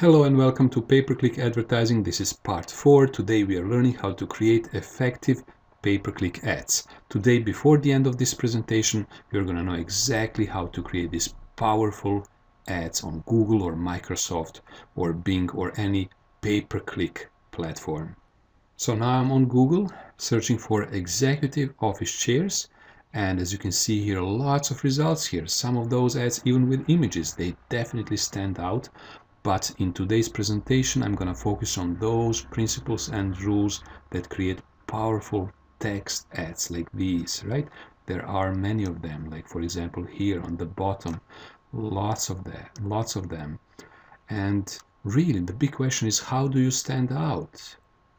Hello and welcome to pay-per-click advertising. This is part 4. Today we are learning how to create effective pay-per-click ads. Today, before the end of this presentation, you're going to know exactly how to create these powerful ads on Google or Microsoft or Bing or any pay-per-click platform. So now I'm on Google searching for executive office chairs, and as you can see here, lots of results here. Some of those ads, even with images, they definitely stand out. But in today's presentation, I'm going to focus on those principles and rules that create powerful text ads like these, right? There are many of them, like for example here on the bottom, lots of them. And really the big question is, how do you stand out?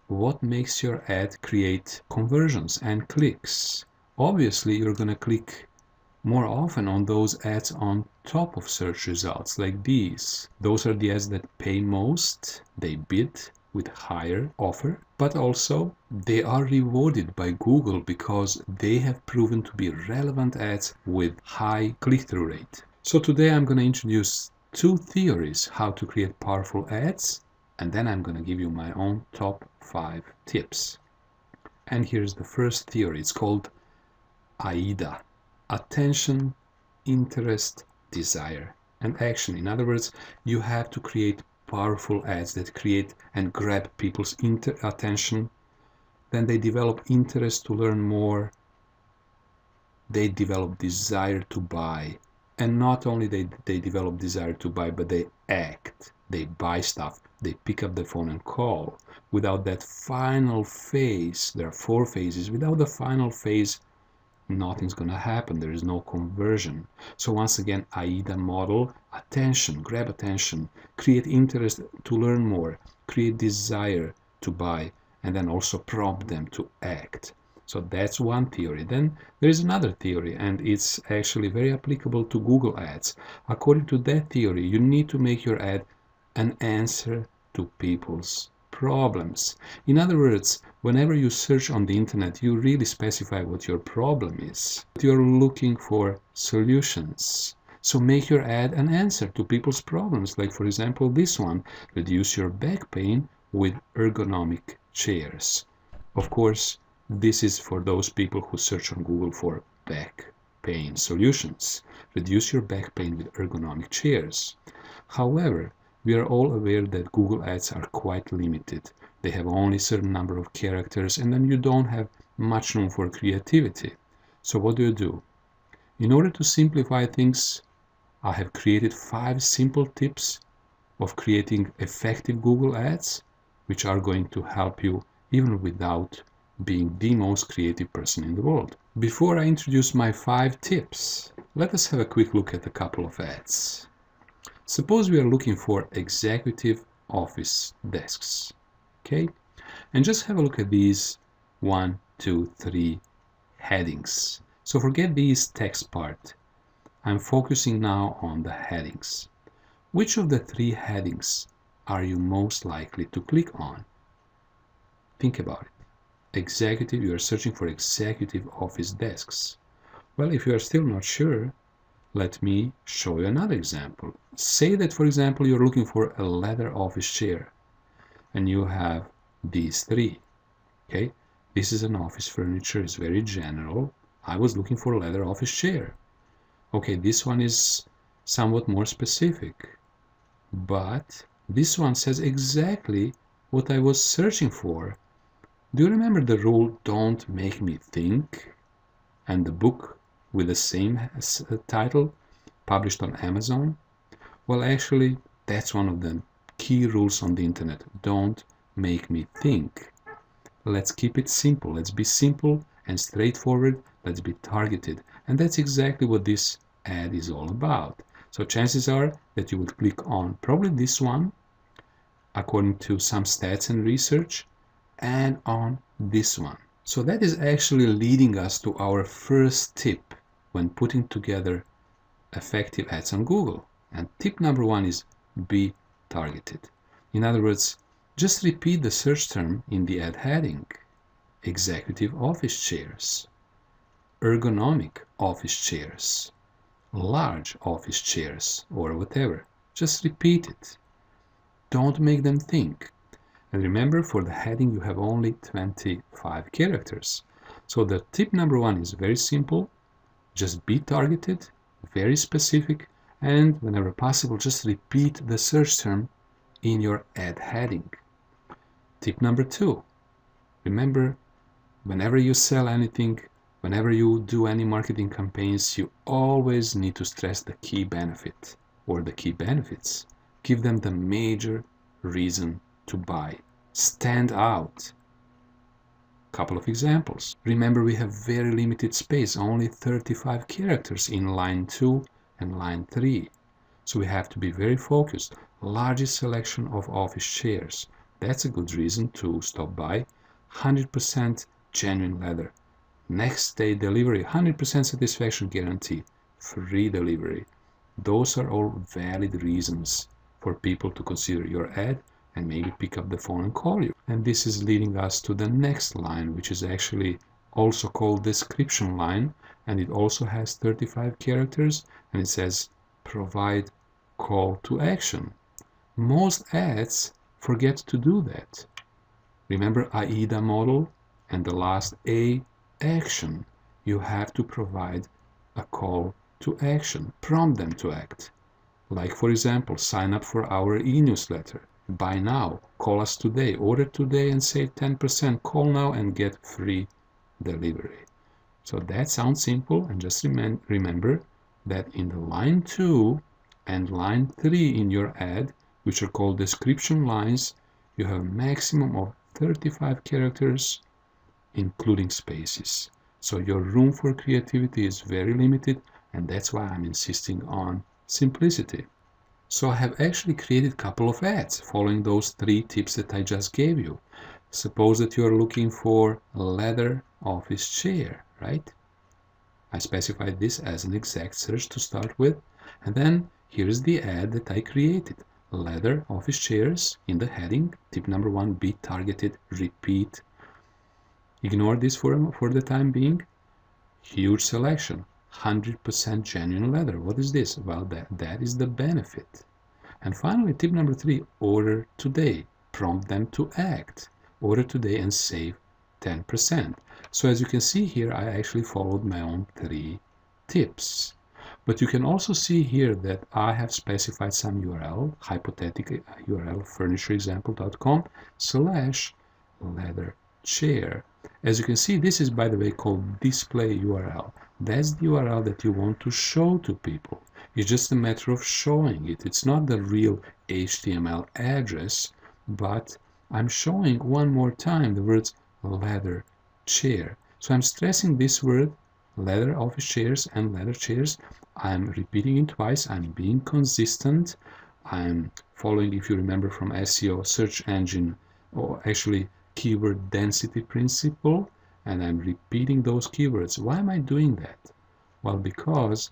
What makes your ad create conversions and clicks? Obviously, you're going to click more often on those ads on top of search results like these. Those are the ads that pay most, they bid with higher offer, but also they are rewarded by Google because they have proven to be relevant ads with high click-through rate. So today I'm going to introduce two theories how to create powerful ads, and then I'm going to give you my own top 5 tips. And here's the first theory. It's called AIDA. Attention, interest, desire, and action. In other words, you have to create powerful ads that create and grab people's attention. Then they develop interest to learn more. They develop desire to buy. And not only they develop desire to buy, but they act. They buy stuff. They pick up the phone and call. Without that final phase, there are 4 phases. Without the final phase, nothing's going to happen. There is no conversion. So once again, AIDA model: attention, grab attention, create interest to learn more, create desire to buy, and then also prompt them to act. So that's one theory. Then there is another theory, and it's actually very applicable to Google ads. According to that theory, you need to make your ad an answer to people's problems. In other words, whenever you search on the internet, you really specify what your problem is. You're looking for solutions. So make your ad an answer to people's problems. Like for example, this one: reduce your back pain with ergonomic chairs. Of course, this is for those people who search on Google for back pain solutions. Reduce your back pain with ergonomic chairs. However, we are all aware that Google ads are quite limited. They have only a certain number of characters, and then you don't have much room for creativity. So what do? In order to simplify things, I have created 5 simple tips of creating effective Google ads, which are going to help you even without being the most creative person in the world. Before I introduce my 5 tips, let us have a quick look at a couple of ads. Suppose we are looking for executive office desks, okay? And just have a look at these 1, 2, 3 headings. So forget these text part. I'm focusing now on the headings. Which of the 3 headings are you most likely to click on? Think about it. Executive, you are searching for executive office desks. Well, if you are still not sure, let me show you another example. Say that, for example, you're looking for a leather office chair, and you have these 3. Okay, this is an office furniture, it's very general. I was looking for a leather office chair. Okay, this one is somewhat more specific, but this one says exactly what I was searching for. Do you remember the rule, don't make me think? And the book with the same title, published on Amazon? Well, actually, that's one of the key rules on the internet. Don't make me think. Let's keep it simple. Let's be simple and straightforward. Let's be targeted. And that's exactly what this ad is all about. So chances are that you would click on probably this one, according to some stats and research, and on this one. So that is actually leading us to our first tip when putting together effective ads on Google. And tip number 1 is be targeted. In other words, just repeat the search term in the ad heading. Executive office chairs, ergonomic office chairs, large office chairs, or whatever. Just repeat it. Don't make them think. And remember, for the heading, you have only 25 characters. So the tip number 1 is very simple. Just be targeted, very specific, and whenever possible, just repeat the search term in your ad heading. Tip number 2, remember, whenever you sell anything, whenever you do any marketing campaigns, you always need to stress the key benefit or the key benefits. Give them the major reason to buy. Stand out. Couple of examples. Remember, we have very limited space, only 35 characters in line 2 and line 3. So we have to be very focused. Largest selection of office chairs. That's a good reason to stop by. 100% genuine leather. Next day delivery, 100% satisfaction guarantee. Free delivery. Those are all valid reasons for people to consider your ad and maybe pick up the phone and call you. And this is leading us to the next line, which is actually also called description line, and it also has 35 characters, and it says provide call to action. Most ads forget to do that. Remember AIDA model and the last A, action. You have to provide a call to action, prompt them to act. Like, for example, sign up for our e-newsletter. Buy now, call us today, order today and save 10%, call now and get free delivery. So that sounds simple, and just remember that in the line 2 and line 3 in your ad, which are called description lines, you have a maximum of 35 characters, including spaces. So your room for creativity is very limited, and that's why I'm insisting on simplicity. So I have actually created a couple of ads following those 3 tips that I just gave you. Suppose that you are looking for a leather office chair, right? I specified this as an exact search to start with, and then here's the ad that I created. Leather office chairs in the heading. Tip number 1, be targeted, repeat. Ignore this for the time being. Huge selection. 100% genuine leather. What is this? Well, that is the benefit. And finally, tip number 3, order today. Prompt them to act. Order today and save 10%. So as you can see here, I actually followed my own 3 tips. But you can also see here that I have specified some URL, hypothetical URL, furnitureexample.com/leather chair. As you can see, this is, by the way, called display URL. That's the URL that you want to show to people. It's just a matter of showing it. It's not the real HTML address, but I'm showing one more time the words leather chair. So I'm stressing this word, leather office chairs and leather chairs. I'm repeating it twice. I'm being consistent. I'm following, if you remember from SEO, search engine, or actually keyword density principle, and I'm repeating those keywords. Why am I doing that? Well, because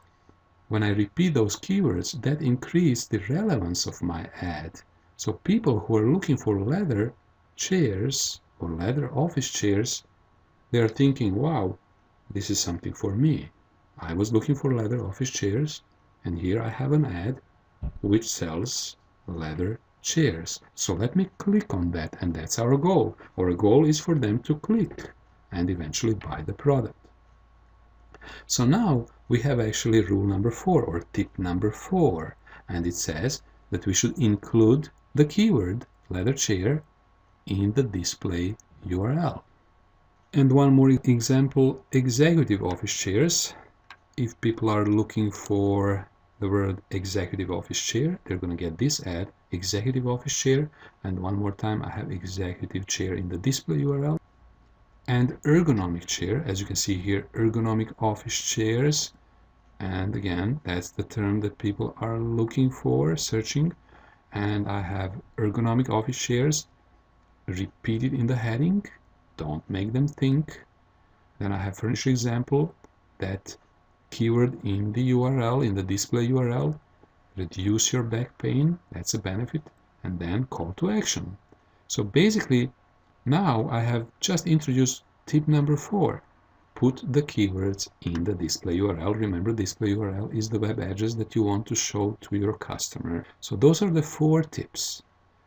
when I repeat those keywords, that increases the relevance of my ad. So people who are looking for leather chairs or leather office chairs, they are thinking, wow, this is something for me. I was looking for leather office chairs, and here I have an ad which sells leather chairs. So let me click on that, and that's our goal. Our goal is for them to click and eventually buy the product. So now we have actually rule number 4, or tip number 4, and it says that we should include the keyword leather chair in the display URL. And one more example, executive office chairs. If people are looking for the word executive office chair, they're going to get this ad, executive office chair, and one more time I have executive chair in the display URL. And ergonomic chair, as you can see here, ergonomic office chairs, and again, that's the term that people are looking for, searching, and I have ergonomic office chairs repeated in the heading. Don't make them think. Then I have furniture example, that keyword in the URL, in the display URL, reduce your back pain, that's a benefit, and then call to action. So basically, now I have just introduced tip number 4. Put the keywords in the display URL. Remember, display URL is the web address that you want to show to your customer. So those are the 4 tips.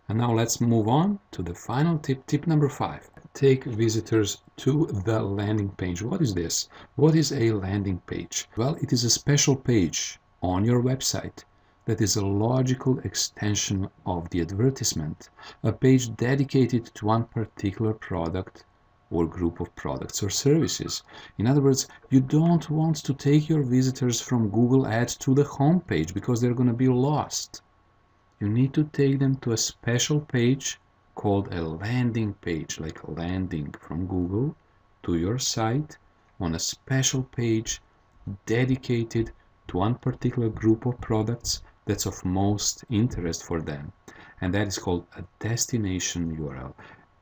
And now let's move on to the final tip, tip number 5. Take visitors to the landing page. What is this? What is a landing page? Well, it is a special page on your website that is a logical extension of the advertisement, a page dedicated to one particular product or group of products or services. In other words, you don't want to take your visitors from Google Ads to the home page because they're going to be lost. You need to take them to a special page called a landing page, like landing from Google to your site on a special page dedicated to one particular group of products that's of most interest for them. And that is called a destination URL,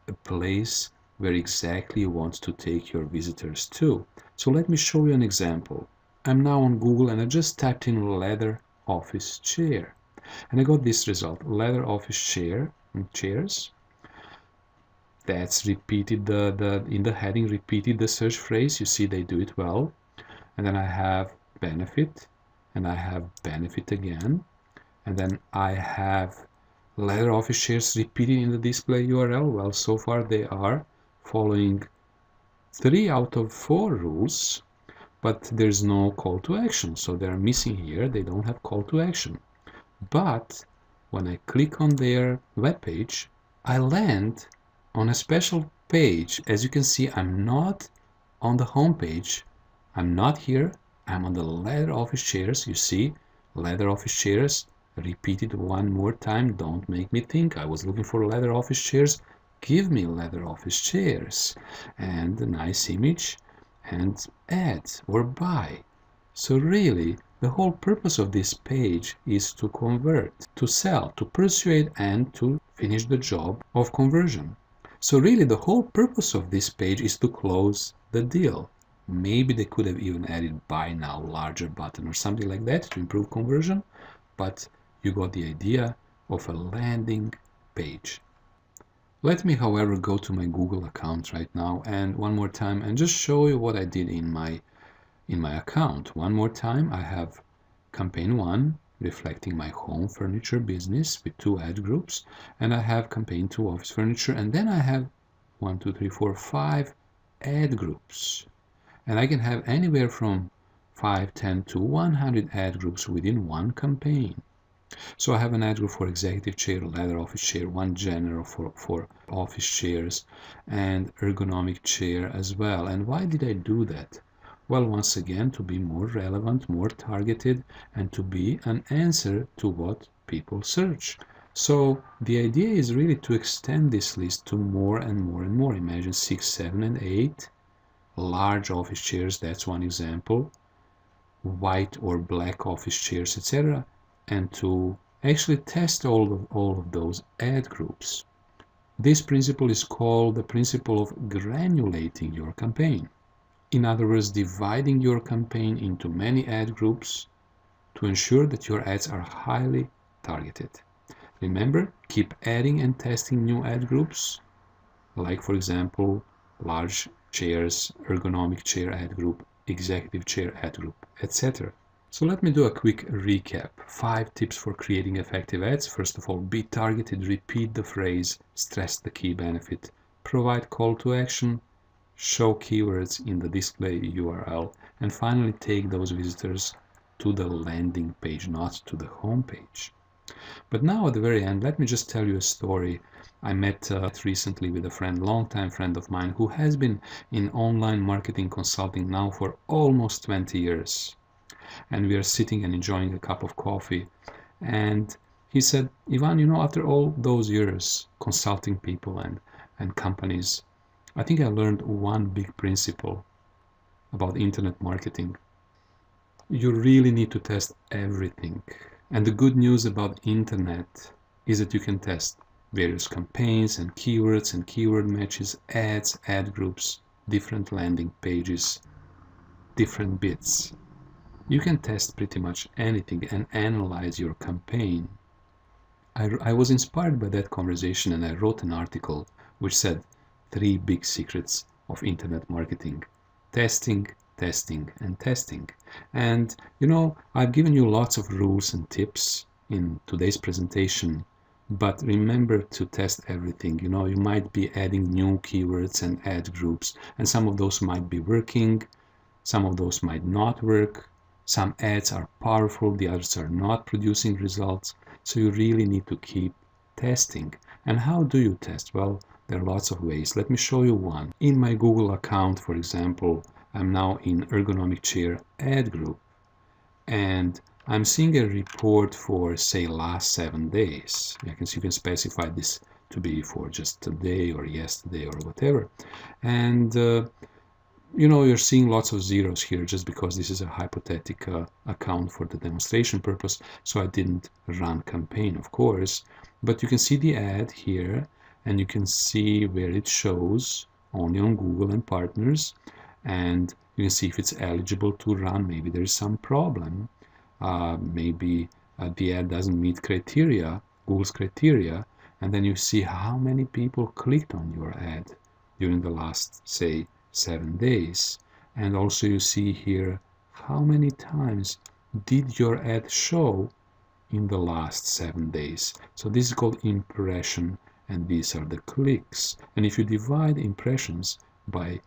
a place where exactly you want to take your visitors to. So let me show you an example. I'm now on Google and I just typed in leather office chair. And I got this result, leather office chair and chairs. That's repeated in the heading, repeated the search phrase. You see they do it well. And then I have benefit, and I have benefit again. And then I have leather office chairs repeated in the display URL. Well, so far they are following 3 out of 4 rules, but there's no call to action. So they're missing here. They don't have call to action. But when I click on their web page, I land on a special page. As you can see, I'm not on the home page. I'm not here. I'm on the leather office chairs. You see, leather office chairs repeated one more time. Don't make me think I was looking for leather office chairs. Give me leather office chairs and a nice image and add or buy. So really, the whole purpose of this page is to convert, to sell, to persuade, and to finish the job of conversion. So really, the whole purpose of this page is to close the deal. Maybe they could have even added buy now, larger button or something like that to improve conversion, but you got the idea of a landing page. Let me, however, go to my Google account right now and one more time and just show you what I did in my account. One more time, I have campaign 1 reflecting my home furniture business with 2 ad groups, and I have campaign 2 office furniture, and then I have 1, 2, 3, 4, 5 ad groups. And I can have anywhere from 5, 10 to 100 ad groups within one campaign. So I have an ad group for executive chair, leather office chair, one general for office chairs, and ergonomic chair as well. And why did I do that? Well, once again, to be more relevant, more targeted, and to be an answer to what people search. So the idea is really to extend this list to more and more and more. Imagine 6, 7, and 8 large office chairs. That's one example. White or black office chairs, etc. And to actually test all of those ad groups. This principle is called the principle of granulating your campaign. In other words, dividing your campaign into many ad groups to ensure that your ads are highly targeted. Remember, keep adding and testing new ad groups, like for example, large chairs, ergonomic chair ad group, executive chair ad group, etc. So let me do a quick recap. 5 tips for creating effective ads. First of all, be targeted, repeat the phrase, stress the key benefit, provide call to action, show keywords in the display URL, and finally take those visitors to the landing page, not to the home page. But now at the very end, let me just tell you a story. I met recently with a friend, longtime friend of mine, who has been in online marketing consulting now for almost 20 years. And we are sitting and enjoying a cup of coffee. And he said, Ivan, after all those years consulting people and companies, I think I learned one big principle about internet marketing. You really need to test everything. And the good news about internet is that you can test various campaigns and keywords and keyword matches, ads, ad groups, different landing pages, different bits. You can test pretty much anything and analyze your campaign. I was inspired by that conversation and I wrote an article which said 3 big secrets of internet marketing. Testing, testing, and testing. And I've given you lots of rules and tips in today's presentation, But remember to test everything. You know, you might be adding new keywords and ad groups, and some of those might be working, some of those might not work. Some ads are powerful, the others are not producing results. So you really need to keep testing. And how do you test? Well, there are lots of ways. Let me show you one. In my Google account, for example, I'm now in ergonomic chair ad group, and I'm seeing a report for, say, last 7 days. You can specify this to be for just today or yesterday or whatever. And you know, you're seeing lots of zeros here just because this is a hypothetical account for the demonstration purpose. So I didn't run campaign, of course, but you can see the ad here, and you can see where it shows only on Google and partners, and you can see if it's eligible to run. Maybe there's some problem. Maybe the ad doesn't meet criteria, Google's criteria, and then you see how many people clicked on your ad during the last, say, 7 days. And also you see here how many times did your ad show in the last 7 days. So this is called impression, and these are the clicks. And if you divide impressions by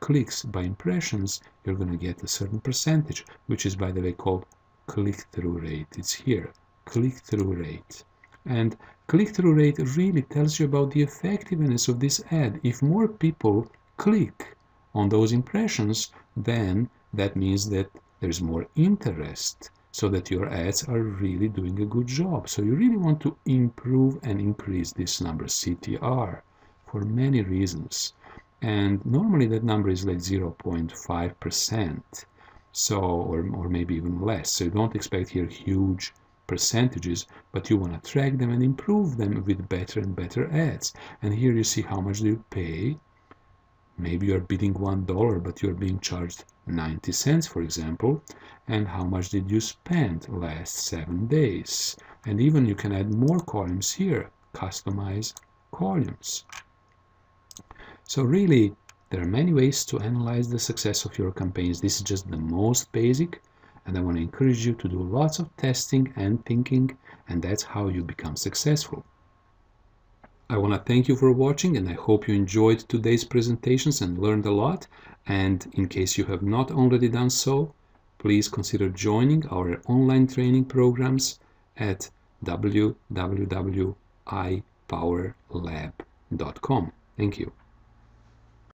clicks by impressions, you're going to get a certain percentage, which is, by the way, called click-through rate. It's here, click-through rate. And click-through rate really tells you about the effectiveness of this ad. If more people click on those impressions, then that means that there's more interest, so that your ads are really doing a good job. So you really want to improve and increase this number, CTR, for many reasons. And normally that number is like 0.5%, so or maybe even less. So you don't expect here huge percentages, but you want to track them and improve them with better and better ads. And here you see how much do you pay. Maybe you're bidding $1, but you're being charged 90 cents, for example. And how much did you spend last 7 days? And even you can add more columns here, customize columns. So really, there are many ways to analyze the success of your campaigns. This is just the most basic, and I want to encourage you to do lots of testing and thinking, and that's how you become successful. I want to thank you for watching, and I hope you enjoyed today's presentations and learned a lot. And in case you have not already done so, please consider joining our online training programs at www.ipowerlab.com. Thank you.